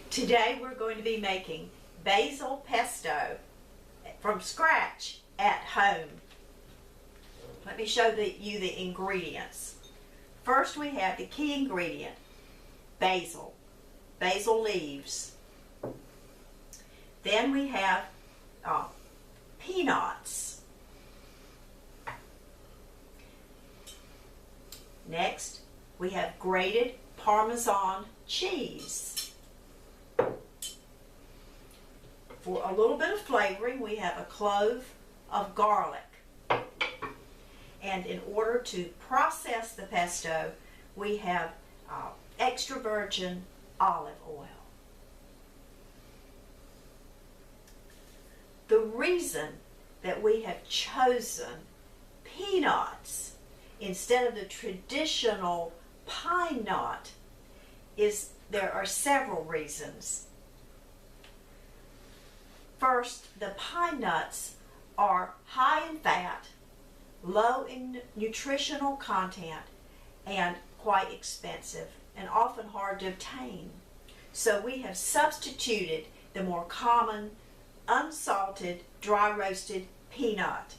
Today we're going to be making basil pesto from scratch at home. Let me show you the ingredients. First we have the key ingredient, basil leaves. Then we have peanuts. Next we have grated Parmesan cheese. For a little bit of flavoring, we have a clove of garlic. And in order to process the pesto, we have extra virgin olive oil. The reason that we have chosen peanuts instead of the traditional pine nut is there are several reasons. First, the pine nuts are high in fat, low in nutritional content, and quite expensive and often hard to obtain. So we have substituted the more common, unsalted, dry roasted peanut.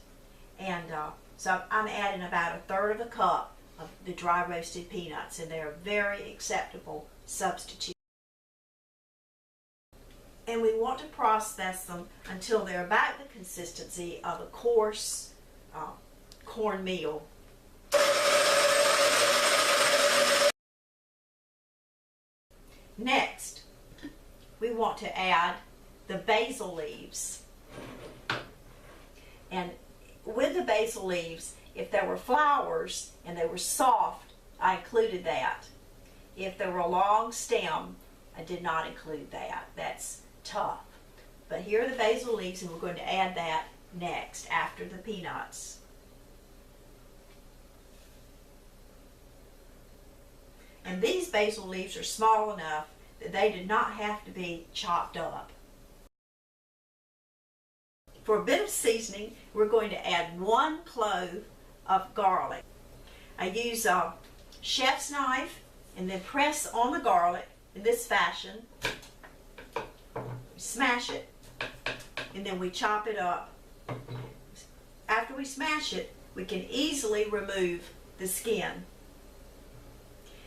And so I'm adding about 1/3 of a cup of the dry roasted peanuts, and they're a very acceptable substitute. And we want to process them until they're about the consistency of a coarse cornmeal. Next, we want to add the basil leaves. And with the basil leaves, if there were flowers and they were soft, I included that. If there were a long stem, I did not include that. That's tough. But here are the basil leaves, and we're going to add that next after the peanuts. And these basil leaves are small enough that they did not have to be chopped up. For a bit of seasoning, we're going to add 1 clove of garlic. I use a chef's knife and then press on the garlic in this fashion. Smash it, and then we chop it up. After we smash it, we can easily remove the skin.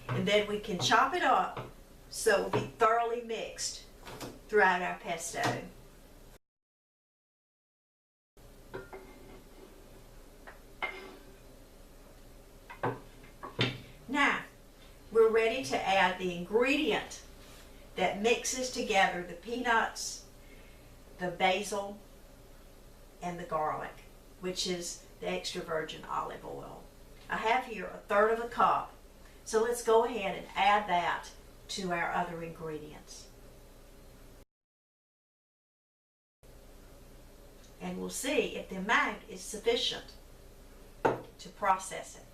And then we can chop it up so it will be thoroughly mixed throughout our pesto. Now, we're ready to add the ingredient that mixes together the peanuts, the basil, and the garlic, which is the extra virgin olive oil. I have here 1/3 of a cup, so let's go ahead and add that to our other ingredients. And we'll see if the amount is sufficient to process it.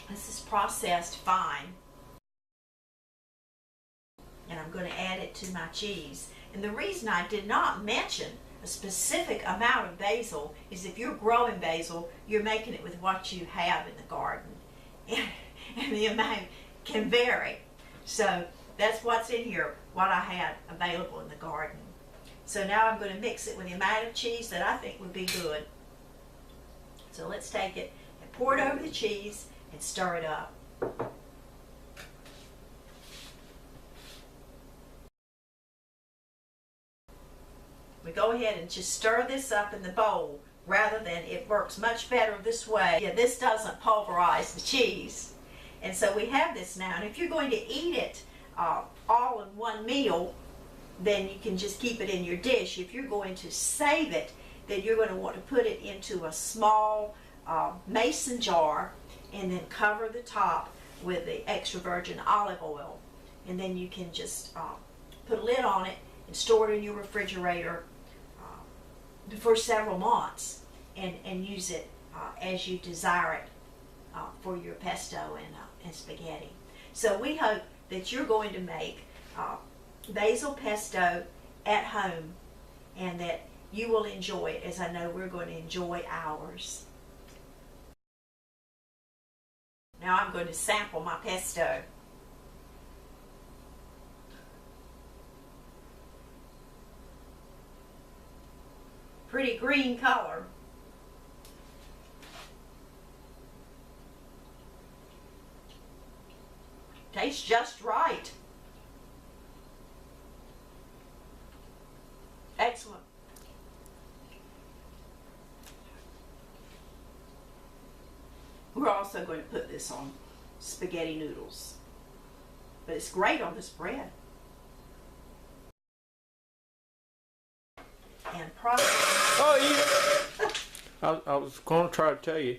This is processed fine, and I'm going to add it to my cheese. And the reason I did not mention a specific amount of basil is if you're growing basil, you're making it with what you have in the garden, and the amount can vary. So that's what's in here, what I had available in the garden. So now I'm going to mix it with the amount of cheese that I think would be good. So let's take it and pour it over the cheese and stir it up. We go ahead and just stir this up in the bowl rather than, it works much better this way. Yeah, this doesn't pulverize the cheese. And so we have this now, and if you're going to eat it all in one meal, then you can just keep it in your dish. If you're going to save it, then you're going to want to put it into a small mason jar and then cover the top with the extra virgin olive oil. And then you can just put a lid on it and store it in your refrigerator for several months and use it as you desire it for your pesto and spaghetti. So we hope that you're going to make basil pesto at home and that you will enjoy it as I know we're going to enjoy ours. Now I'm going to sample my pesto. Pretty green color. Tastes just right. Excellent. We're also going to put this on spaghetti noodles. But it's great on this bread. And process. Oh, I was going to try to tell you,